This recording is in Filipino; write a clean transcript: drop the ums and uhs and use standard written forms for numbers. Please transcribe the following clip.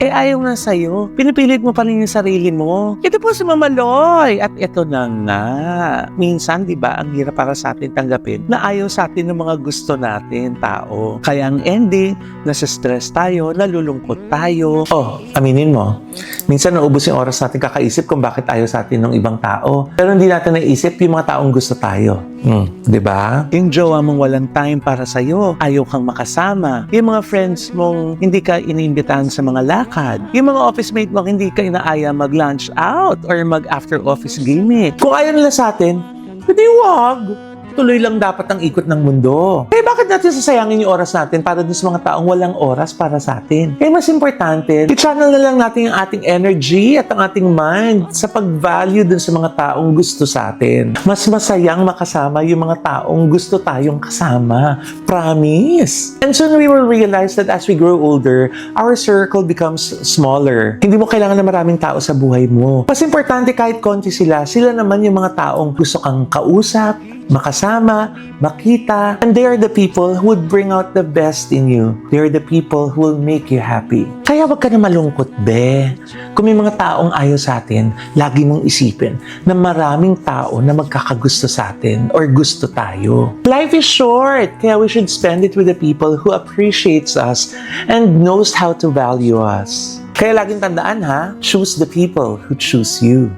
ayaw na sa'yo. Pinipilit mo pa rin yung sarili mo. Ito po si Mama Loy. At ito na nga. Minsan, di ba, ang hirap para sa atin tanggapin na ayaw sa atin ng mga gusto natin, tao. Kaya ang ending, nasa-stress tayo, nalulungkot tayo. Oh, aminin mo. Minsan naubos yung oras natin kakaisip kung bakit ayaw sa atin ng ibang tao. Pero hindi natin naisip yung mga taong gusto tayo. Di ba? Yung jowa mong walang time para sa'yo, ayaw kang makasama. Yung mga friends mong hindi ka iniimbitahan sa mga lakad. Yung mga office mate mong hindi ka inaaya mag-lunch out or mag-after office gaming. Kung ayaw nila sa atin, hindi wag. Tuloy lang dapat ang ikot ng mundo. Bakit natin sasayangin yung oras natin para dun sa mga taong walang oras para sa atin? Mas importante, i-channel na lang natin yung ating energy at ang ating mind sa pag-value dun sa mga taong gusto sa atin. Mas masayang makasama yung mga taong gusto tayong kasama. Promise! And soon we will realize that as we grow older, our circle becomes smaller. Hindi mo kailangan na maraming tao sa buhay mo. Mas importante kahit konti sila naman yung mga taong gusto kang kausap, makasama, makita, and they are the people who would bring out the best in you. They are the people who will make you happy. Kaya wag ka na malungkot, be. Kung may mga taong ayaw sa atin, lagi mong isipin na maraming tao na magkakagusto sa atin or gusto tayo. Life is short, kaya we should spend it with the people who appreciates us and knows how to value us. Kaya laging tandaan ha, choose the people who choose you.